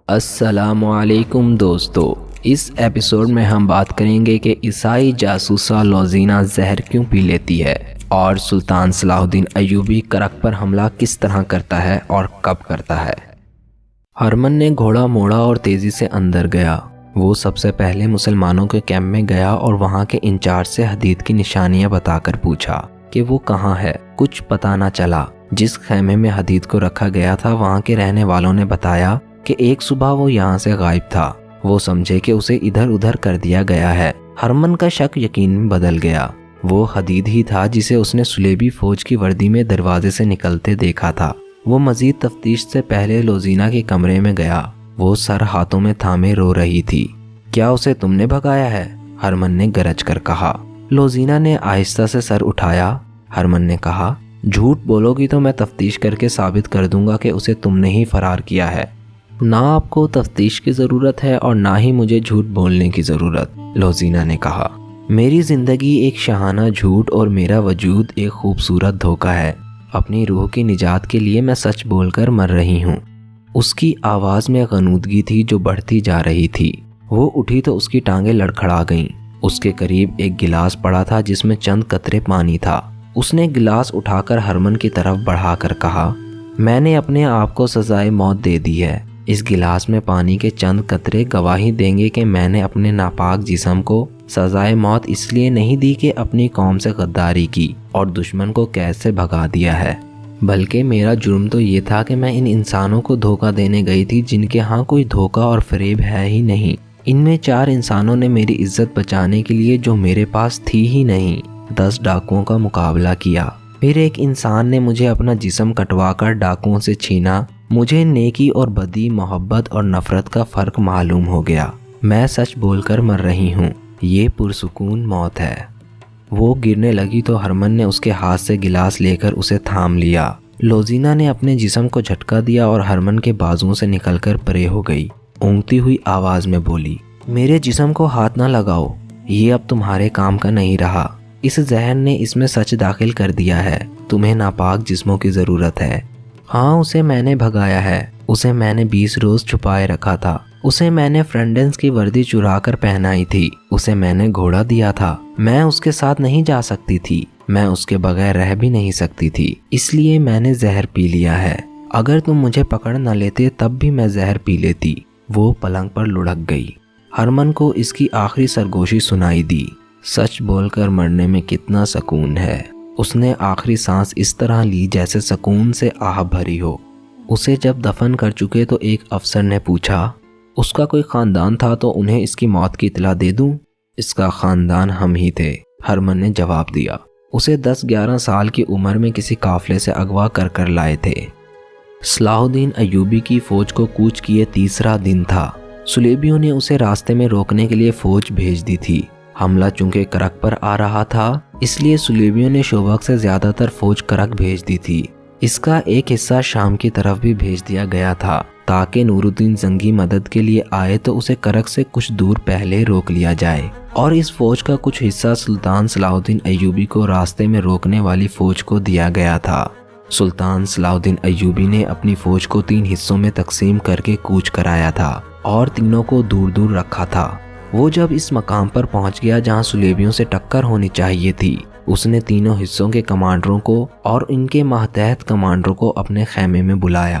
السلام علیکم دوستو، اس ایپیسوڈ میں ہم بات کریں گے کہ عیسائی جاسوسہ لوزینہ زہر کیوں پی لیتی ہے اور سلطان صلاح الدین ایوبی کرک پر حملہ کس طرح کرتا ہے اور کب کرتا ہے۔ ہرمن نے گھوڑا موڑا اور تیزی سے اندر گیا۔ وہ سب سے پہلے مسلمانوں کے کیمپ میں گیا اور وہاں کے انچارج سے حدید کی نشانیاں بتا کر پوچھا کہ وہ کہاں ہے۔ کچھ پتہ نہ چلا۔ جس خیمے میں حدید کو رکھا گیا تھا وہاں کے رہنے والوں نے بتایا کہ ایک صبح وہ یہاں سے غائب تھا۔ وہ سمجھے کہ اسے ادھر ادھر کر دیا گیا ہے۔ ہرمن کا شک یقین میں بدل گیا۔ وہ حدید ہی تھا جسے اس نے سلیبی فوج کی وردی میں دروازے سے نکلتے دیکھا تھا۔ وہ مزید تفتیش سے پہلے لوزینہ کے کمرے میں گیا۔ وہ سر ہاتھوں میں تھامے رو رہی تھی۔ کیا اسے تم نے بھگایا ہے؟ ہرمن نے گرج کر کہا۔ لوزینہ نے آہستہ سے سر اٹھایا۔ ہرمن نے کہا، جھوٹ بولو گی تو میں تفتیش کر کے ثابت کر دوں گا کہ اسے تم نے ہی فرار کیا ہے۔ نہ آپ کو تفتیش کی ضرورت ہے اور نہ ہی مجھے جھوٹ بولنے کی ضرورت، لوزینہ نے کہا۔ میری زندگی ایک شاہانہ جھوٹ اور میرا وجود ایک خوبصورت دھوکہ ہے۔ اپنی روح کی نجات کے لیے میں سچ بول کر مر رہی ہوں۔ اس کی آواز میں غنودگی تھی جو بڑھتی جا رہی تھی۔ وہ اٹھی تو اس کی ٹانگیں لڑکھڑا گئیں۔ اس کے قریب ایک گلاس پڑا تھا جس میں چند قطرے پانی تھا۔ اس نے گلاس اٹھا کر ہرمن کی طرف بڑھا کر کہا، میں نے اپنے آپ کو سزائے موت دے دی ہے۔ اس گلاس میں پانی کے چند قطرے گواہی دیں گے کہ میں نے اپنے ناپاک جسم کو سزائے موت اس لیے نہیں دی کہ اپنی قوم سے غداری کی اور دشمن کو قید سے بھگا دیا ہے، بلکہ میرا جرم تو یہ تھا کہ میں ان انسانوں کو دھوکہ دینے گئی تھی جن کے ہاں کوئی دھوکہ اور فریب ہے ہی نہیں۔ ان میں 4 انسانوں نے میری عزت بچانے کے لیے جو میرے پاس تھی ہی نہیں 10 ڈاکوؤں کا مقابلہ کیا۔ پھر ایک انسان نے مجھے اپنا جسم کٹوا کر ڈاکوؤں سے چھینا۔ مجھے نیکی اور بدی، محبت اور نفرت کا فرق معلوم ہو گیا۔ میں سچ بول کر مر رہی ہوں۔ یہ پرسکون موت ہے۔ وہ گرنے لگی تو ہرمن نے اس کے ہاتھ سے گلاس لے کر اسے تھام لیا۔ لوزینہ نے اپنے جسم کو جھٹکا دیا اور ہرمن کے بازوؤں سے نکل کر پرے ہو گئی۔ اونگتی ہوئی آواز میں بولی، میرے جسم کو ہاتھ نہ لگاؤ، یہ اب تمہارے کام کا نہیں رہا۔ اس زہر نے اس میں سچ داخل کر دیا ہے۔ تمہیں ناپاک جسموں کی ضرورت ہے۔ ہاں، اسے میں نے بھگایا ہے۔ اسے میں نے 20 روز چھپائے رکھا تھا۔ اسے میں نے فرینڈنس کی وردی چرا کر پہنائی تھی۔ اسے میں نے گھوڑا دیا تھا۔ میں اس کے ساتھ نہیں جا سکتی تھی۔ میں اس کے بغیر رہ بھی نہیں سکتی تھی۔ اس لیے میں نے زہر پی لیا ہے۔ اگر تم مجھے پکڑ نہ لیتے تب بھی میں زہر پی لیتی۔ وہ پلنگ پر لڑک گئی۔ ہرمن کو اس کی آخری سرگوشی سنائی دی۔ سچ بول کر مرنے میں کتنا سکون ہے۔ اس نے آخری سانس اس طرح لی جیسے سکون سے آہ بھری ہو۔ اسے جب دفن کر چکے تو ایک افسر نے پوچھا، اس کا کوئی خاندان تھا تو انہیں اس کی موت کی اطلاع دے دوں؟ اس کا خاندان ہم ہی تھے، ہرمن نے جواب دیا۔ اسے 10-11 سال کی عمر میں کسی قافلے سے اغوا کر لائے تھے۔ صلاح الدین ایوبی کی فوج کو کوچ کیے تیسرا دن تھا۔ سلیبیوں نے اسے راستے میں روکنے کے لیے فوج بھیج دی تھی۔ حملہ چونکہ کرک پر آ رہا تھا اس لیے سلیبیوں نے شوبک سے زیادہ تر فوج کرک بھیج دی تھی۔ اس کا ایک حصہ شام کی طرف بھی بھیج دیا گیا تھا تاکہ نور الدین زنگی مدد کے لیے آئے تو اسے کرک سے کچھ دور پہلے روک لیا جائے، اور اس فوج کا کچھ حصہ سلطان صلاح الدین ایوبی کو راستے میں روکنے والی فوج کو دیا گیا تھا۔ سلطان صلاح الدین ایوبی نے اپنی فوج کو 3 حصوں میں تقسیم کر کے کوچ کرایا تھا اور تینوں کو دور دور رکھا تھا۔ وہ جب اس مقام پر پہنچ گیا جہاں سلیبیوں سے ٹکر ہونی چاہیے تھی، اس نے تینوں حصوں کے کمانڈروں کو اور ان کے ماتحت کمانڈروں کو اپنے خیمے میں بلایا۔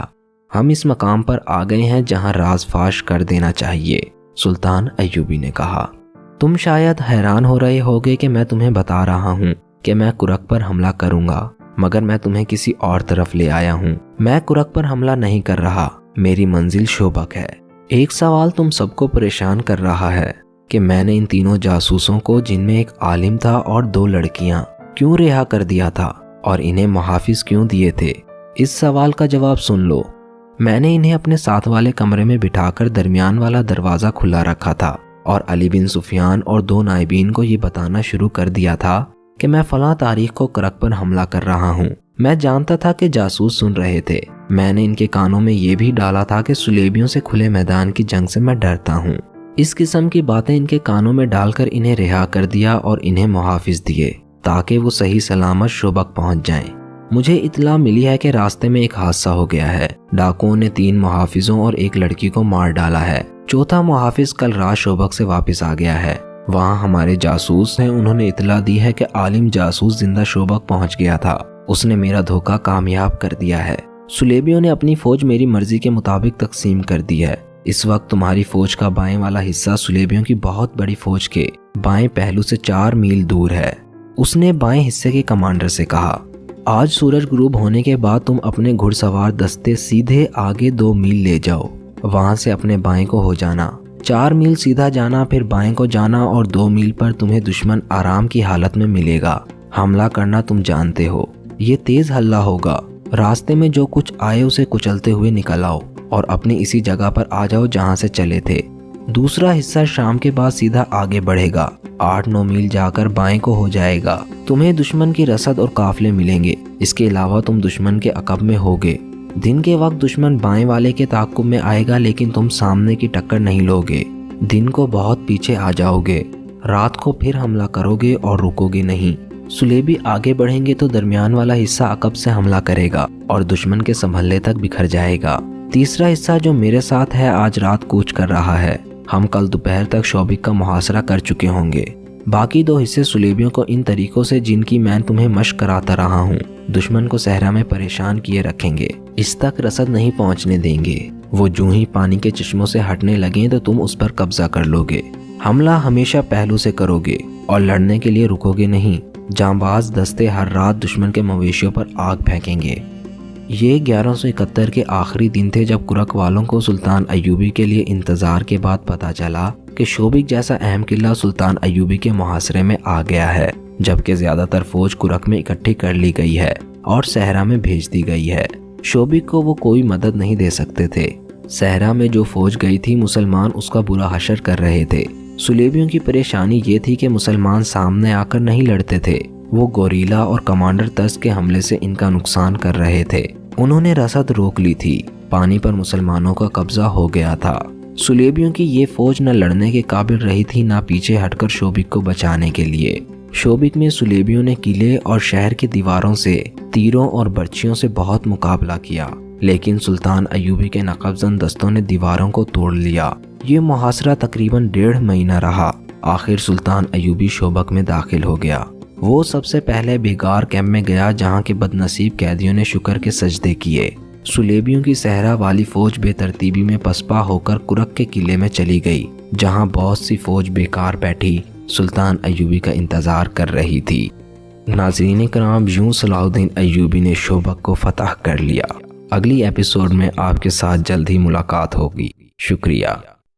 ہم اس مقام پر آ گئے ہیں جہاں راز فاش کر دینا چاہیے، سلطان ایوبی نے کہا۔ تم شاید حیران ہو رہے ہوگے کہ میں تمہیں بتا رہا ہوں کہ میں کرک پر حملہ کروں گا، مگر میں تمہیں کسی اور طرف لے آیا ہوں۔ میں کرک پر حملہ نہیں کر رہا، میری منزل شوبک ہے۔ ایک سوال تم سب کو پریشان کر رہا ہے کہ میں نے ان تینوں جاسوسوں کو، جن میں ایک عالم تھا اور 2 لڑکیاں، کیوں رہا کر دیا تھا اور انہیں محافظ کیوں دیے تھے؟ اس سوال کا جواب سن لو۔ میں نے انہیں اپنے ساتھ والے کمرے میں بٹھا کر درمیان والا دروازہ کھلا رکھا تھا اور علی بن سفیان اور 2 نائبین کو یہ بتانا شروع کر دیا تھا کہ میں فلاں تاریخ کو کرک پر حملہ کر رہا ہوں۔ میں جانتا تھا کہ جاسوس سن رہے تھے۔ میں نے ان کے کانوں میں یہ بھی ڈالا تھا کہ سلیبیوں سے کھلے میدان کی جنگ سے میں ڈرتا ہوں۔ اس قسم کی باتیں ان کے کانوں میں ڈال کر انہیں رہا کر دیا اور انہیں محافظ دیے تاکہ وہ صحیح سلامت شوبک پہنچ جائیں۔ مجھے اطلاع ملی ہے کہ راستے میں ایک حادثہ ہو گیا ہے۔ ڈاکوؤں نے 3 محافظوں اور ایک لڑکی کو مار ڈالا ہے۔ چوتھا محافظ کل رات شوبک سے واپس آ گیا ہے۔ وہاں ہمارے جاسوس ہیں، انہوں نے اطلاع دی ہے کہ عالم جاسوس زندہ شوبک پہنچ گیا تھا۔ اس نے میرا دھوکہ کامیاب کر دیا ہے۔ سلیبیوں نے اپنی فوج میری مرضی کے مطابق تقسیم کر دی ہے۔ اس وقت تمہاری فوج کا بائیں والا حصہ سلیبیوں کی بہت بڑی فوج کے بائیں پہلو سے 4 میل دور ہے۔ اس نے بائیں حصے کے کمانڈر سے کہا، آج سورج غروب ہونے کے بعد تم اپنے گھڑ سوار دستے سیدھے آگے 2 میل لے جاؤ، وہاں سے اپنے بائیں کو ہو جانا، 4 میل سیدھا جانا، پھر بائیں کو جانا اور 2 میل پر تمہیں دشمن آرام کی حالت میں ملے گا۔ حملہ کرنا تم جانتے ہو، یہ تیز حملہ ہوگا۔ راستے میں جو کچھ آئے اسے کچلتے ہوئے نکل آؤ اور اپنی اسی جگہ پر آ جاؤ جہاں سے چلے تھے۔ دوسرا حصہ شام کے بعد سیدھا آگے بڑھے گا، 8-9 میل جا کر بائیں کو ہو جائے گا۔ تمہیں دشمن کی رسد اور قافلے ملیں گے۔ اس کے علاوہ تم دشمن کے عقب میں ہوگے۔ دن کے وقت دشمن بائیں والے کے تعاقب میں آئے گا، لیکن تم سامنے کی ٹکر نہیں لوگے۔ دن کو بہت پیچھے آ جاؤ گے، رات کو پھر حملہ کرو گے اور رکو گے نہیں۔ سلیبی آگے بڑھیں گے تو درمیان والا حصہ عقب سے حملہ کرے گا اور دشمن کے سنبھلنے تک بکھر جائے گا۔ تیسرا حصہ جو میرے ساتھ ہے آج رات کوچ کر رہا ہے۔ ہم کل دوپہر تک شوبک کا محاصرہ کر چکے ہوں گے۔ باقی 2 حصے سلیبیوں کو ان طریقوں سے جن کی میں تمہیں مشق کراتا رہا ہوں دشمن کو صحرا میں پریشان کیے رکھیں گے، اس تک رسد نہیں پہنچنے دیں گے۔ وہ جو ہی پانی کے چشموں سے ہٹنے لگیں تو تم اس پر قبضہ کر لو گے۔ حملہ ہمیشہ پہلو سے کرو گے اور لڑنے کے لیے رکو گے نہیں۔ جانباز دستے ہر رات دشمن کے مویشیوں پر آگ پھینکیں گے۔ یہ 1171 کے آخری دن تھے جب کرک والوں کو سلطان ایوبی کے لیے انتظار کے بعد پتہ چلا کہ شوبک جیسا اہم قلعہ سلطان ایوبی کے محاصرے میں آ گیا ہے، جبکہ زیادہ تر فوج کرک میں اکٹھی کر لی گئی ہے اور صحرا میں بھیج دی گئی ہے۔ شوبک کو وہ کوئی مدد نہیں دے سکتے تھے۔ صحرا میں جو فوج گئی تھی مسلمان اس کا برا حشر کر رہے تھے۔ سلیبیوں کی پریشانی یہ تھی کہ مسلمان سامنے آ کر نہیں لڑتے تھے، وہ گوریلا اور کمانڈر ترس کے حملے سے ان کا نقصان کر رہے تھے۔ انہوں نے رسد روک لی تھی، پانی پر مسلمانوں کا قبضہ ہو گیا تھا۔ سلیبیوں کی یہ فوج نہ لڑنے کے قابل رہی تھی نہ پیچھے ہٹ کر شوبک کو بچانے کے لیے۔ شوبک میں سلیبیوں نے قلعے اور شہر کی دیواروں سے تیروں اور برچھیوں سے بہت مقابلہ کیا، لیکن سلطان ایوبی کے نقبزن دستوں نے دیواروں کو توڑ لیا۔ یہ محاصرہ تقریباً 1.5 مہینہ رہا۔ آخر سلطان ایوبی شوبک میں داخل ہو گیا۔ وہ سب سے پہلے بیگار کیمپ میں گیا جہاں کے بد نصیب قیدیوں نے شکر کے سجدے کیے۔ سلیبیوں کی صحرا والی فوج بے ترتیبی میں پسپا ہو کر کرک کے قلعے میں چلی گئی، جہاں بہت سی فوج بیکار بیٹھی سلطان ایوبی کا انتظار کر رہی تھی۔ ناظرین کرام، یوں صلاح الدین ایوبی نے شوبک کو فتح کر لیا۔ اگلی ایپیسوڈ میں آپ کے ساتھ جلد ہی ملاقات ہوگی۔ شکریہ۔